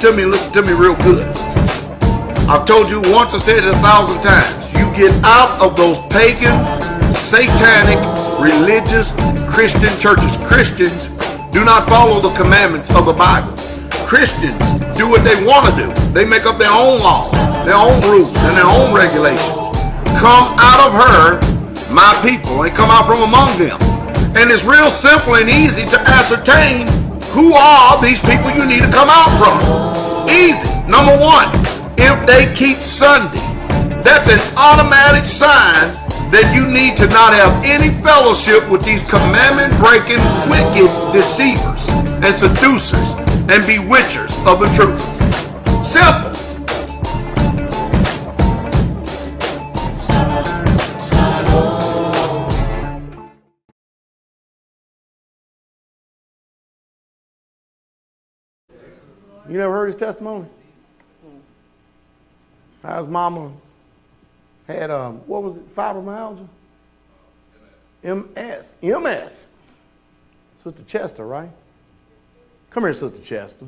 to me and listen to me real good. I've told you once, I said it 1,000 times. You get out of those pagan, satanic, religious, Christian churches. Christians do not follow the commandments of the Bible. Christians do what they want to do. They make up their own laws, their own rules, and their own regulations. Come out of her, my people, and come out from among them. And it's real simple and easy to ascertain who are these people you need to come out from. Easy. Number one, if they keep Sunday, that's an automatic sign that you need to not have any fellowship with these commandment-breaking, wicked deceivers and seducers and bewitchers of the truth. Simple. You never heard his testimony? How his mama had, what was it, fibromyalgia? MS. Sister Chester, right? Come here, Sister Chester.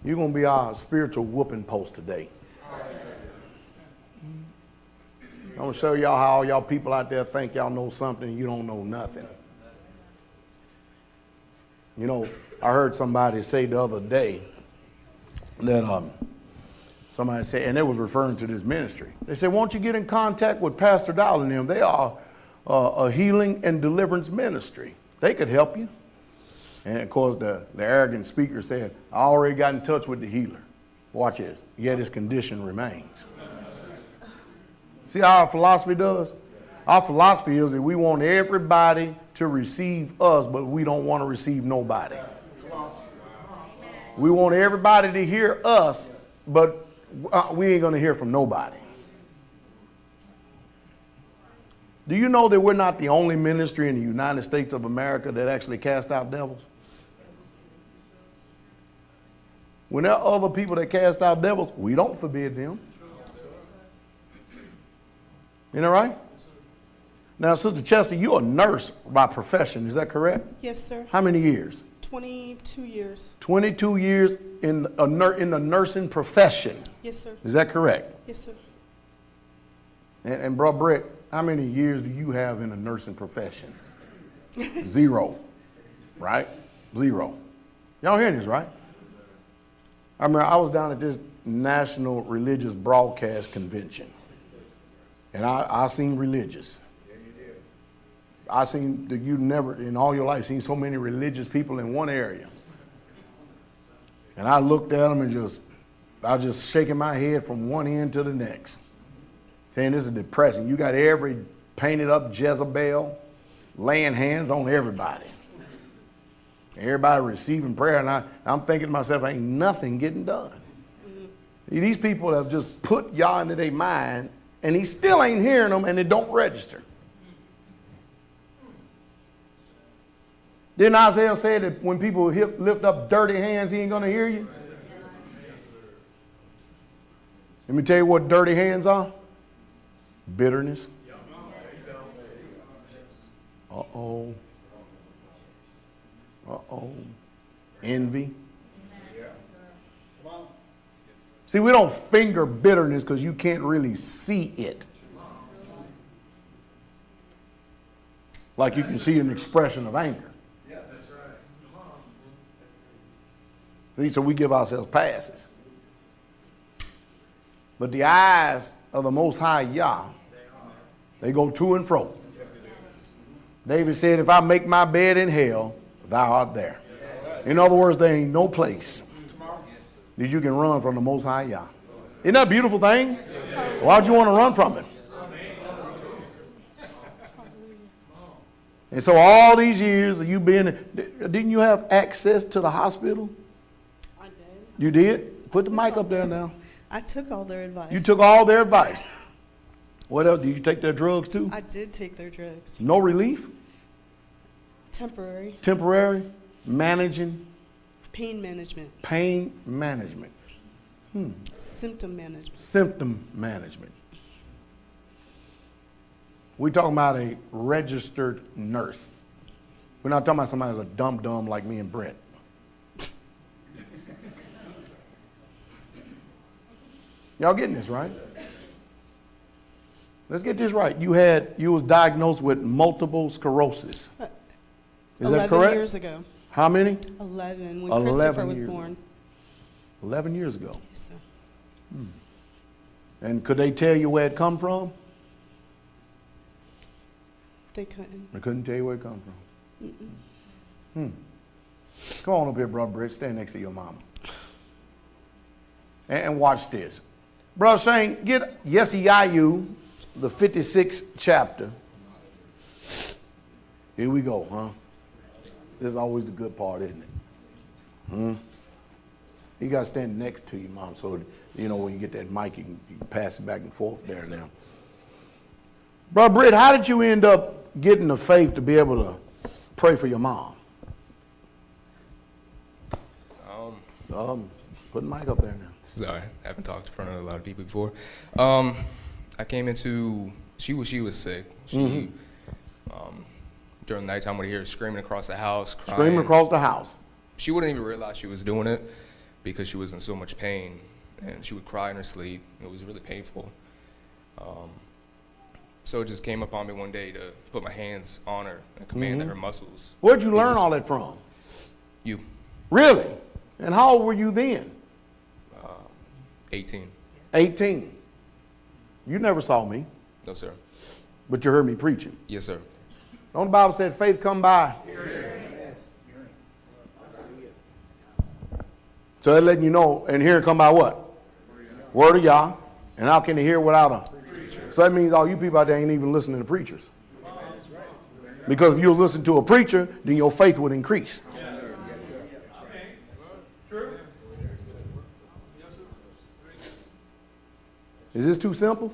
You're going to be our spiritual whooping post today. I'm going to show y'all how all y'all people out there think y'all know something and you don't know nothing. You know, I heard somebody say the other day that somebody said, and they was referring to this ministry. They said, won't you get in contact with Pastor Dowell and them? They are a healing and deliverance ministry. They could help you. And of course, the arrogant speaker said, I already got in touch with the healer. Watch this. Yet his condition remains. See how our philosophy does? Our philosophy is that we want everybody to receive us, but we don't want to receive nobody. We want everybody to hear us, but we ain't going to hear from nobody. Do you know that we're not the only ministry in the United States of America that actually cast out devils? When there are other people that cast out devils, we don't forbid them. Isn't that right? Now, Sister Chester, you're a nurse by profession. Is that correct? Yes, sir. How many years? 22 years. 22 years in the nursing profession. Yes, sir. Is that correct? Yes, sir. And Bro Brett, how many years do you have in the nursing profession? 0. Right? 0. Y'all hearing this, right? I remember I was down at this National Religious Broadcast Convention. And I seen religious. I seen that you never in all your life seen so many religious people in one area. And I looked at them and I was just shaking my head from one end to the next, saying this is depressing. You got every painted up Jezebel laying hands on everybody. Everybody receiving prayer, and I'm thinking to myself, ain't nothing getting done. These people have just put Yah into their mind, and he still ain't hearing them, and it don't register. Didn't Isaiah say that when people lift up dirty hands, he ain't going to hear you? Let me tell you what dirty hands are. Bitterness. Uh-oh. Uh-oh. Envy. See, we don't finger bitterness because you can't really see it. Like you can see an expression of anger. See, so we give ourselves passes. But the eyes of the Most High Yah, they go to and fro. David said, if I make my bed in hell, thou art there. In other words, there ain't no place that you can run from the Most High Yah. Isn't that a beautiful thing? Why'd you want to run from him? And so all these years of you being, didn't you have access to the hospital? I did. You did? Put the mic up there now. I took all their advice. You took all their advice. What else? Did you take their drugs too? I did take their drugs. No relief? Temporary. Temporary? Managing? Pain management. Pain management. Symptom management. Symptom management. We're talking about a registered nurse. We're not talking about somebody who's a dum-dum like me and Brent. Y'all getting this, right? Let's get this right. You was diagnosed with multiple sclerosis. Is that correct? 11 years ago. How many? 11, when 11 Christopher was years born. 11 years ago. Yes, sir. And could they tell you where it come from? They couldn't. They couldn't tell you where it come from. Come on up here, Brother Britt. Stand next to your mama. And watch this. Brother Shane, get Yesaiah, the 56th chapter. Here we go, huh? This is always the good part, isn't it? You got to stand next to your mom so, you know, when you get that mic, you can pass it back and forth there now. Brother Britt, how did you end up getting the faith to be able to pray for your mom? Put the mic up there now. Sorry, I haven't talked in front of a lot of people before. I came into, she was sick. She, during the nighttime, would hear her screaming across the house, crying. Screaming across the house. She wouldn't even realize she was doing it because she was in so much pain, and she would cry in her sleep. It was really painful. So it just came upon me one day to put my hands on her and command that her muscles. Where'd you learn all that from? You. Really? And how old were you then? 18. 18. You never saw me, No, sir. but you heard me preaching. Yes, sir. Don't the Bible said faith come by? So they're letting you know, and hearing come by what? Word of Yah. And how can they hear without a? So that means all you people out there ain't even listening to preachers. Because if you listen to a preacher, then your faith would increase. Is this too simple?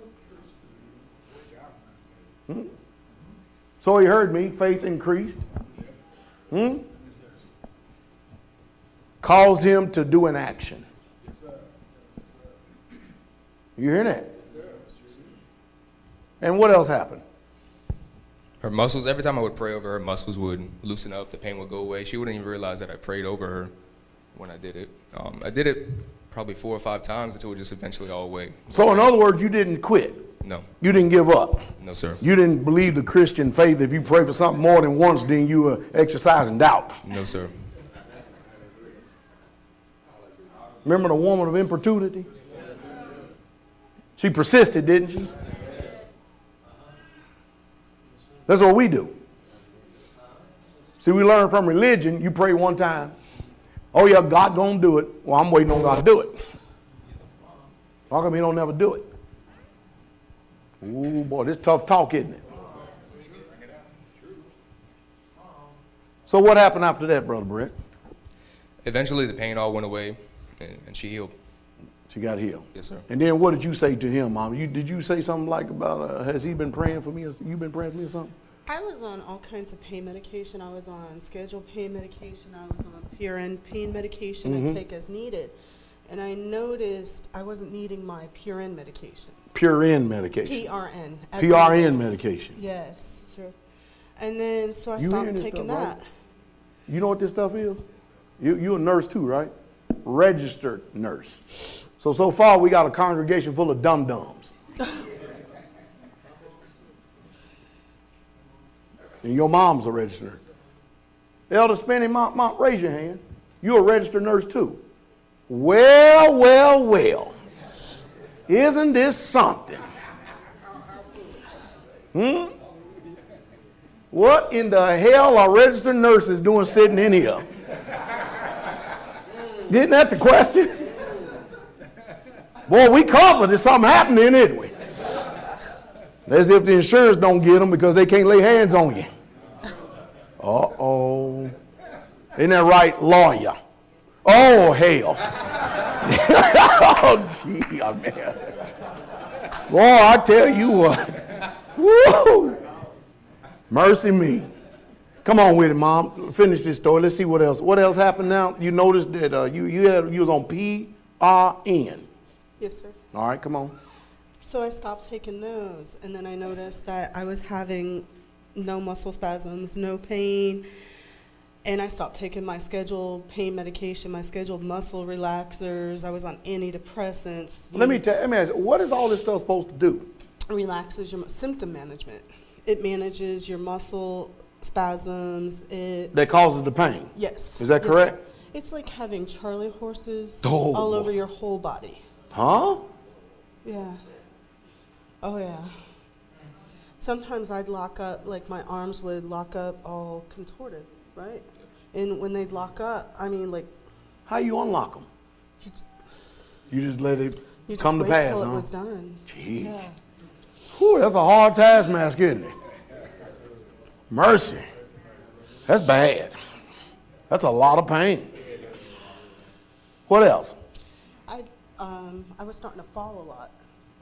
So he heard me, faith increased. Caused him to do an action. You hear that? And what else happened? Her muscles, every time I would pray over her, muscles would loosen up, the pain would go away. She wouldn't even realize that I prayed over her when I did it. I did it probably 4 or 5 times until it just eventually all away. So in other words, you didn't quit. No. You didn't give up. No, sir. You didn't believe the Christian faith. If you pray for something more than once, then you were exercising doubt. No, sir. Remember the woman of importunity? She persisted, didn't she? That's what we do. See, we learn from religion, you pray one time. Oh yeah, God gonna do it. Well, I'm waiting on God to do it. How come he don't never do it? Ooh, boy, this tough talk, isn't it? So what happened after that, Brother Brett? Eventually, the pain all went away, and she healed. She got healed. Yes, sir. And then what did you say to him, Mom? Did you say something like about, has he been praying for me? You been praying for me or something? I was on all kinds of pain medication. I was on scheduled pain medication. I was on PRN pain medication I take as needed. And I noticed I wasn't needing my PRN medication. PRN medication. PRN. PRN medication. Yes, sir. And then, so I You stopped hearing this taking stuff, that. right? You know what this stuff is? You a nurse too, right? Registered nurse. So far we got a congregation full of dum-dums. And your mom's a registered nurse. Elder Spenny, Mom, raise your hand. You're a registered nurse too. Well. Isn't this something? What in the hell are registered nurses doing sitting in here? Isn't that the question? Boy, we covered. There's something happening, isn't we? As if the insurance don't get them because they can't lay hands on you. Uh-oh. Isn't that right, lawyer? Oh, hell. Oh, gee, man. Boy, I tell you what. Woo! Mercy me. Come on with it, Mom. Finish this story. Let's see what else. What else happened now? You noticed that you was on PRN. Yes, sir. All right, come on. So I stopped taking those, and then I noticed that I was having no muscle spasms, no pain, And I stopped taking my scheduled pain medication, my scheduled muscle relaxers. I was on antidepressants. Let me ask you, what is all this stuff supposed to do? Relaxes your symptom management. It manages your muscle spasms. That causes the pain? Yes. Is that Yes, correct? sir. It's like having Charlie horses Oh. all over your whole body. Huh? Yeah. Oh, yeah. Sometimes I'd lock up, like my arms would lock up all contorted, right? And when they'd lock up, I mean, like, How you unlock them? you, You just let it you just come to wait pass, till huh? it was done. Gee. Yeah. Whew, that's a hard taskmaster, isn't it? Mercy. That's bad. That's a lot of pain. What else? I was starting to fall a lot.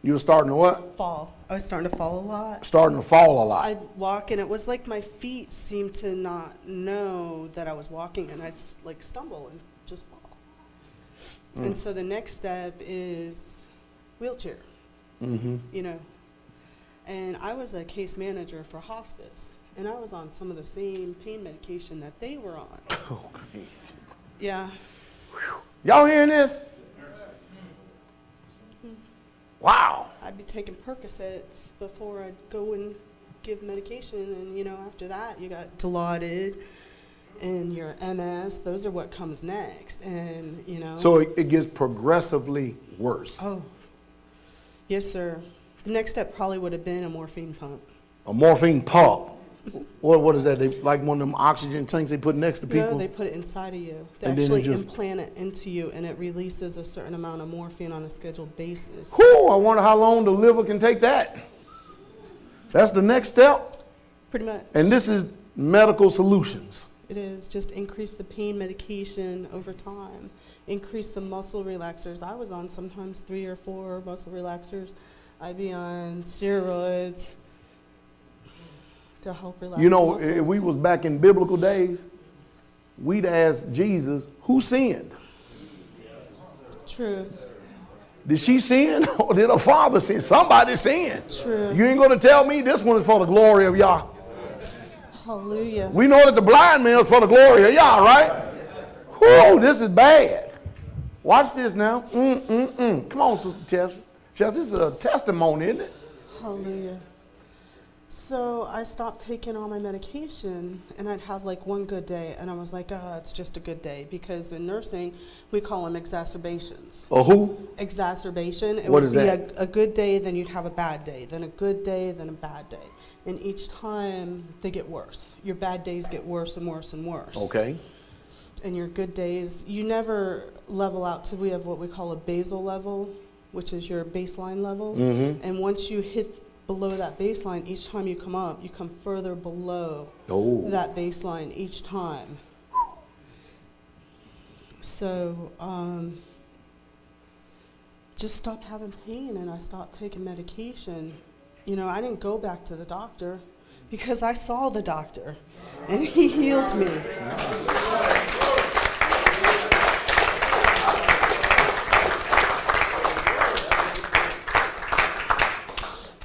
You were starting to what? Fall. I was starting to fall a lot. Starting to fall a lot. I'd walk, and it was like my feet seemed to not know that I was walking, and I'd like stumble and just fall. And so the next step is wheelchair, Mm-hmm. you know. And I was a case manager for hospice, and I was on some of the same pain medication that they were on. Oh, great. Yeah. Y'all hearing this? Wow. I'd be taking Percocets before I'd go and give medication, and you know, after that you got Dilaudid and your MS. Those are what comes next, and you know. So it gets progressively worse. Oh, yes, sir. The next step probably would have been a morphine pump. A morphine pump. What is that? They like one of them oxygen tanks they put next to people? No, they put it inside of you. They And then it actually just- implant it into you, and it releases a certain amount of morphine on a scheduled basis. Whew, I wonder how long the liver can take that. That's the next step. Pretty much. And this is medical solutions. It is just increase the pain medication over time. Increase the muscle relaxers. I was on sometimes 3 or 4 muscle relaxers. I'd be on steroids to help relax You know, muscles. if we was back in biblical days, we'd ask Jesus, who sinned? Truth. Did she sin or did her father sin? Somebody sinned. True. You ain't going to tell me this one is for the glory of Yah. Hallelujah. We know that the blind man is for the glory of Yah, right? Whew, this is bad. Watch this now. Come on, Sister Chester. Chester, this is a testimony, isn't it? Hallelujah. So I stopped taking all my medication, and I'd have like one good day, and I was like, oh, it's just a good day, because in nursing, we call them exacerbations. Or who? Exacerbation. It What would is be that? a good day, then you'd have a bad day, then a good day, then a bad day. And each time they get worse. Your bad days get worse and worse and worse. Okay. And your good days, you never level out till we have what we call a basal level, which is your baseline level. Mm-hmm. And once you hit below that baseline, each time you come up, you come further below Oh. that baseline each time. So just stopped having pain, and I stopped taking medication. You know, I didn't go back to the doctor because I saw the doctor, and he healed me.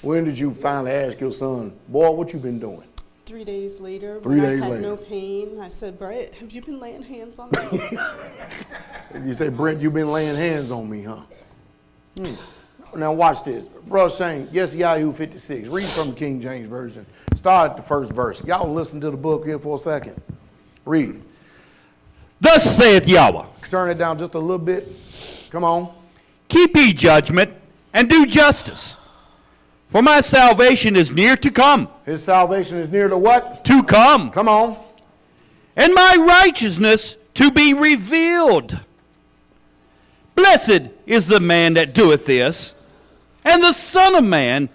When did you finally ask your son, boy, what you been doing? 3 days later, 3 when days I had later. no pain, I said, Brett, have you been laying hands on me? You say, Brent, you been laying hands on me, huh? Now watch this. Brother Shane, yes, Yahoo 56. Read from the King James Version. Start at the first verse. Y'all listen to the book here for a second. Read. Thus saith Yahweh, Turn it down just a little bit. Come on. keep ye judgment, and do justice. For my salvation is near to come. His salvation is near to what? To come. Come on. And my righteousness to be revealed. Blessed is the man that doeth this, and the Son of Man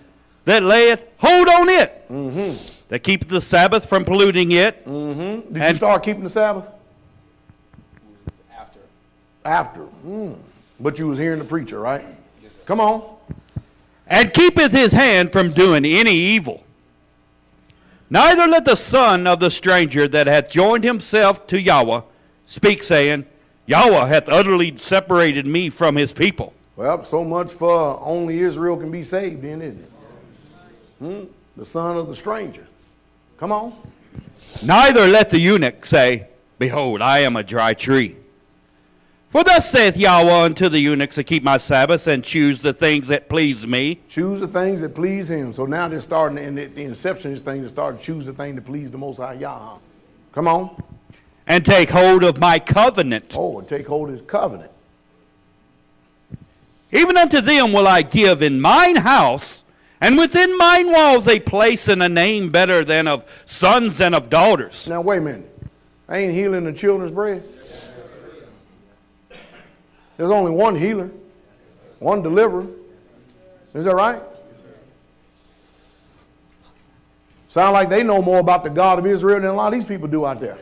that layeth hold on it, that keepeth the Sabbath from polluting it. Did you And- start keeping the Sabbath? After. After. But you was hearing the preacher, right? Come on. And keepeth his hand from doing any evil. Neither let the son of the stranger that hath joined himself to Yahweh speak, saying, Yahweh hath utterly separated me from his people. Well, so much for only Israel can be saved, then, isn't it? The son of the stranger. Come on. Neither let the eunuch say, behold, I am a dry tree. For thus saith Yahweh unto the eunuchs that keep my Sabbaths and choose the things that please me. Choose the things that please him. So now they're starting, in the inception of this thing, to start to choose the thing that please the Most High Yah. Come on. And take hold of my covenant. Oh, and take hold of his covenant. Even unto them will I give in mine house, and within mine walls a place and a name better than of sons and of daughters. Now, wait a minute. Ain't healing the children's bread? There's only one healer, one deliverer. Is that right? Sound like they know more about the God of Israel than a lot of these people do out there.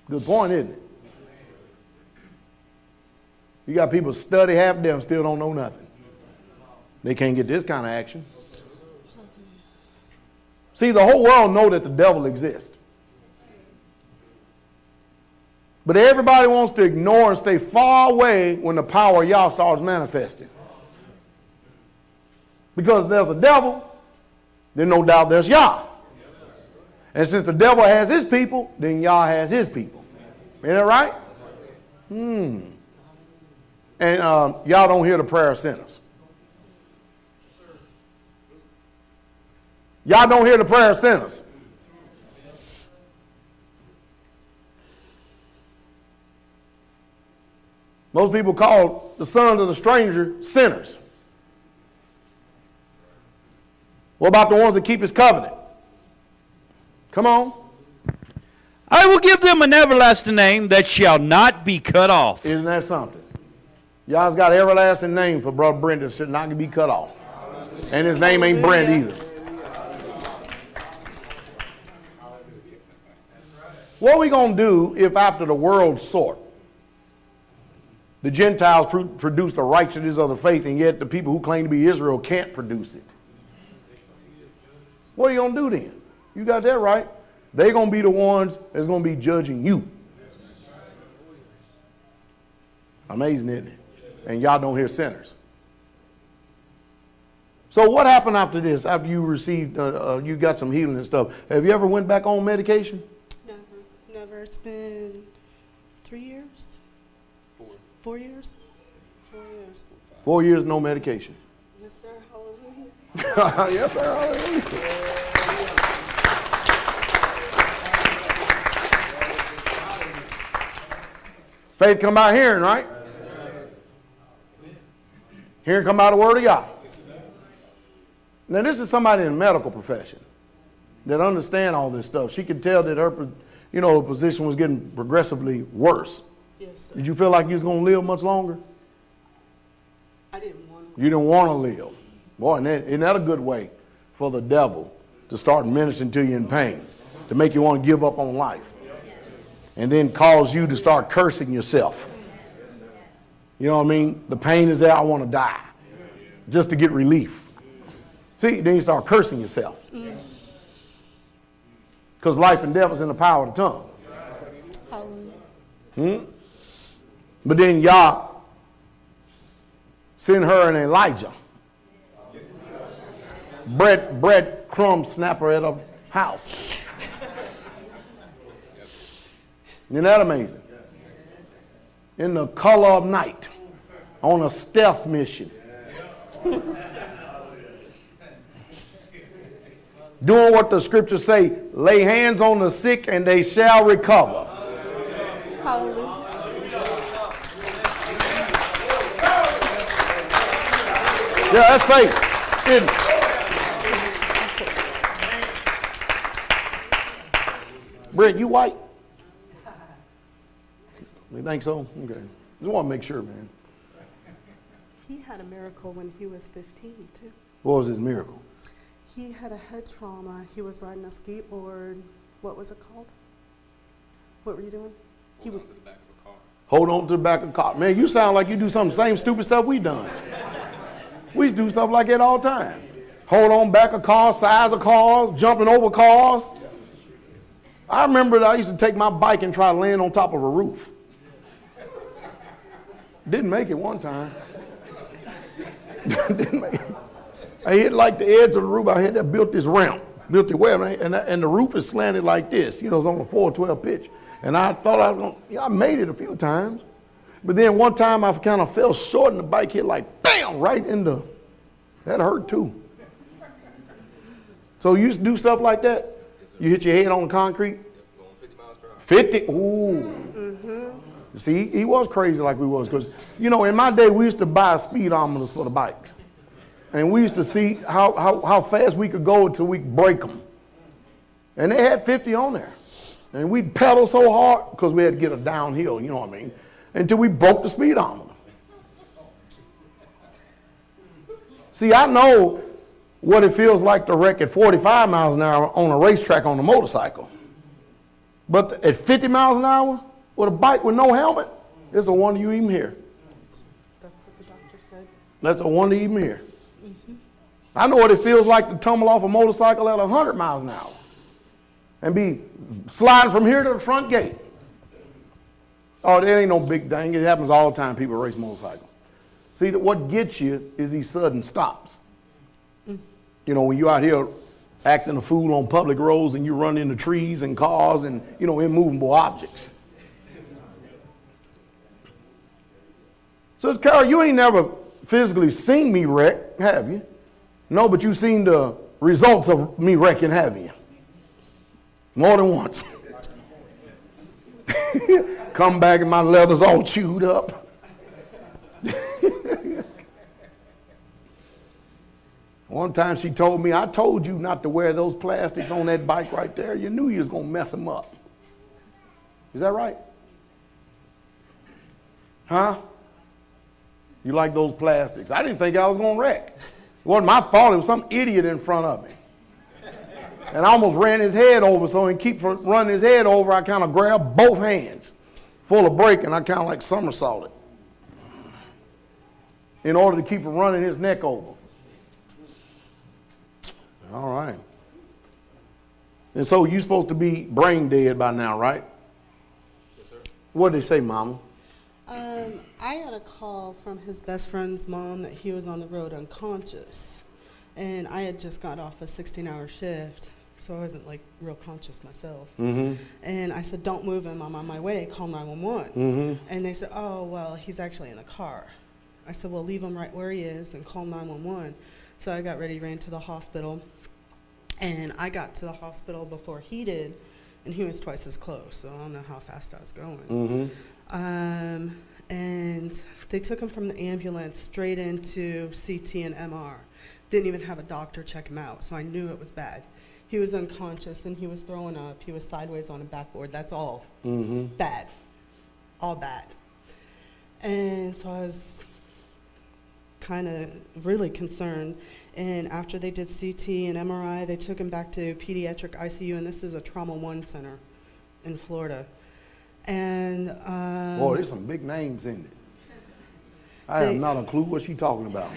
Good point, isn't it? You got people study half of them, still don't know nothing. They can't get this kind of action. See, the whole world know that the devil exists. But everybody wants to ignore and stay far away when the power of Yah starts manifesting. Because there's a devil, then no doubt there's Yah. And since the devil has his people, then Yah has his people. Isn't that right? And y'all don't hear the prayer of sinners. Y'all don't hear the prayer of sinners. Most people call the sons of the stranger sinners. What about the ones that keep his covenant? Come on. I will give them an everlasting name that shall not be cut off. Isn't that something? Y'all's got an everlasting name for Brother Brent that should not be cut off. And his name ain't Brent either. What are we going to do if after the world's sort, the Gentiles produce the righteousness of the faith, and yet the people who claim to be Israel can't produce it? What are you going to do then? You got that right. They're going to be the ones that's going to be judging you. Amazing, isn't it? And y'all don't hear sinners. So what happened after this? After you received, you got some healing and stuff. Have you ever went back on medication? Never. It's been 3 years? 4 years? 4 years. 4 years, no medication. Yes, sir. Hallelujah. Yes, sir. Hallelujah. Faith come by hearing, right? Hearing come by the word of God. Now, this is somebody in the medical profession that understand all this stuff. She could tell that her, her position was getting progressively worse. Yes, sir. Did you feel like you was going to live much longer? I didn't want to. You didn't want to live. Boy, isn't that a good way for the devil to start ministering to you in pain, to make you want to give up on life, and then cause you to start cursing yourself? You know what I mean? The pain is there, I want to die, just to get relief. See, then you start cursing yourself. Because life and death is in the power of the tongue. Hallelujah. But then Yah send her an Elijah, bread crumb snapper at a house. Isn't that amazing? In the color of night, on a stealth mission. Doing what the scriptures say, lay hands on the sick and they shall recover. Hallelujah. Yeah, that's faith, isn't it? Brett, you white? You think so? Okay. Just want to make sure, man. He had a miracle when he was 15, too. What was his miracle? He had a head trauma. He was riding a skateboard. What was it called? What were you doing? Hold on to the back of a car. Hold on to the back of the car. Man, you sound like you do some same stupid stuff we done. We used to do stuff like that all the time. Hold on back of cars, sides of cars, jumping over cars. I remember that I used to take my bike and try to land on top of a roof. Didn't make it one time. Didn't make it. I hit like the edge of the roof. I had that built this ramp. Built it well, man. And the roof is slanted like this. You know, it's on a 412 pitch. And I thought I was going to, I made it a few times. But then one time I kind of fell short and the bike hit like, bam, right in the, that hurt too. So you used to do stuff like that? You hit your head on the concrete? Going 50 miles per hour. 50? Ooh. See, he was crazy like we was. Because, you know, in my day, we used to buy speedometers for the bikes. And we used to see how fast we could go until we could break them. And they had 50 on there. And we'd pedal so hard because we had to get a downhill, you know what I mean, until we broke the speedometer. See, I know what it feels like to wreck at 45 miles an hour on a racetrack on a motorcycle. But at 50 miles an hour with a bike with no helmet, it's a wonder you even here. That's what the doctor said. That's a wonder you even here. I know what it feels like to tumble off a motorcycle at 100 miles an hour and be sliding from here to the front gate. Oh, that ain't no big thing. It happens all the time. People race motorcycles. See, what gets you is these sudden stops. You know, when you're out here acting a fool on public roads and you run into trees and cars and, you know, immovable objects. So, Carol, you ain't never physically seen me wreck, have you? No, but you've seen the results of me wrecking, have you? More than once. Come back and my leather's all chewed up. One time she told me, I told you not to wear those plastics on that bike right there. You knew you was going to mess them up. Is that right? Huh? You like those plastics? I didn't think I was going to wreck. It wasn't my fault. It was some idiot in front of me. And I almost ran his head over. So in keep from running his head over, I kind of grabbed both hands full of brake and I kind of like somersaulted in order to keep from running his neck over. All right. And so you're supposed to be brain dead by now, right? Yes, sir. What did they say, Mama? I got a call from his best friend's mom that he was on the road unconscious. And I had just got off a 16-hour shift, so I wasn't like real conscious myself. Mm-hmm. And I said, don't move him, I'm on my way, call 911. And they said, oh, well, he's actually in a car. I said, well, leave him right where he is and call 911. So I got ready, ran to the hospital. And I got to the hospital before he did, and he was twice as close, so I don't know how fast I was going. And they took him from the ambulance straight into CT and MR. Didn't even have a doctor check him out, so I knew it was bad. He was unconscious and he was throwing up. He was sideways on a backboard. That's all bad. All bad. And so I was kind of really concerned. And after they did CT and MRI, they took him back to pediatric ICU, and this is a Trauma 1 center in Florida. And boy, there's some big names in it. I have not a clue what she's talking about.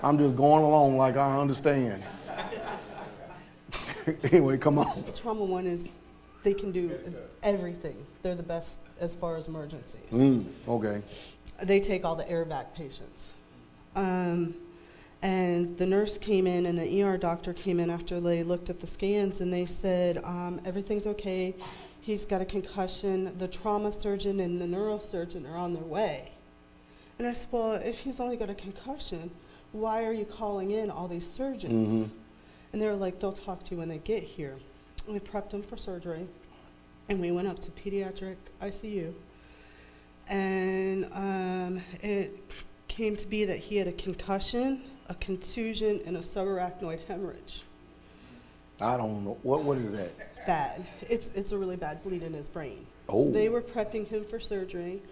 I'm just going along like I understand. Anyway, come on. Trauma 1 is, they can do everything. They're the best as far as emergencies. Okay. They take all the air vac patients. And the nurse came in and the ER doctor came in after they looked at the scans and they said, everything's okay. He's got a concussion. The trauma surgeon and the neurosurgeon are on their way. And I said, well, if he's only got a concussion, why are you calling in all these surgeons? And they were like, they'll talk to you when they get here. And we prepped him for surgery. And we went up to pediatric ICU. And it came to be that he had a concussion, a contusion, and a subarachnoid hemorrhage. I don't know. What is that? Bad. It's a really bad bleed in his brain. Oh. So they were prepping him for surgery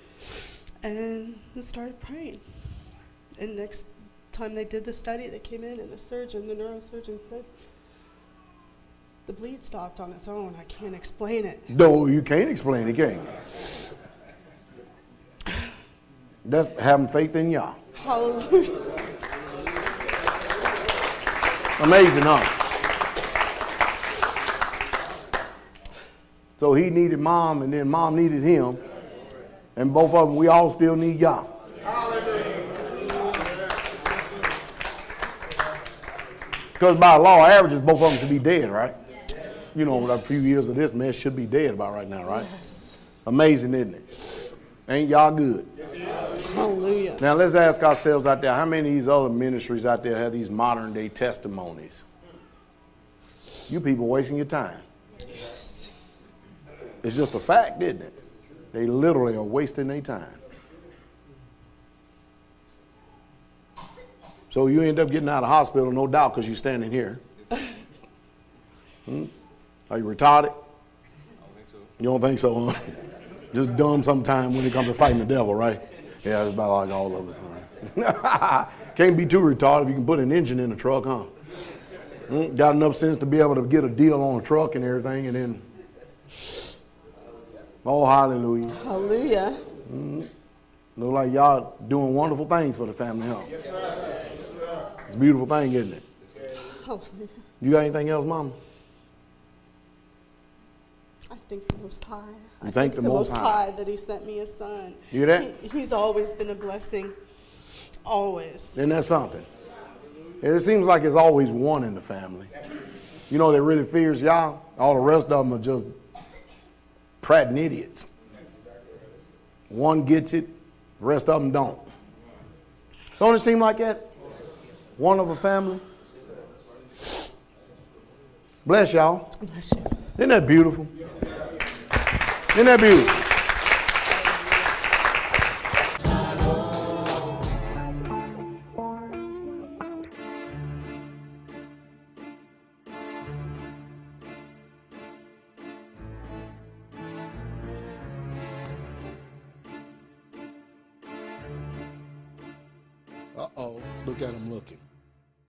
and started praying. And next time they did the study, they came in and the neurosurgeon said, the bleed stopped on its own. I can't explain it. No, you can't explain it, can you? That's having faith in Yah. Hallelujah. Amazing, huh? So he needed mom, and then mom needed him. And both of them, we all still need Yah. Because by law averages, both of them should be dead, right? You know, a few years of this, man, should be dead about right now, right? Yes. Amazing, isn't it? Ain't y'all good? Hallelujah. Now let's ask ourselves out there, how many of these other ministries out there have these modern day testimonies? You people wasting your time. Yes. It's just a fact, isn't it? They literally are wasting their time. So you end up getting out of hospital, no doubt, because you're standing here. Are you retarded? You don't think so, huh? Just dumb sometime when it comes to fighting the devil, right? Yeah, it's about like all of us, huh? Can't be too retarded if you can put an engine in a truck, huh? Got enough sense to be able to get a deal on a truck and everything, and then, oh, hallelujah. Hallelujah. Look like y'all doing wonderful things for the family, huh? Yes, sir. It's a beautiful thing, isn't it? Hallelujah. You got anything else, Mama? I thank the Most High. You thank the Most High that He sent me a son. You hear that? He's always been a blessing. Always. Isn't that something? It seems like it's always one in the family. You know that really fears y'all? All the rest of them are just prating idiots. One gets it, the rest of them don't. Don't it seem like that? One of a family? Bless y'all. Bless you. Isn't that beautiful? Isn't that beautiful? Uh-oh, look at him looking.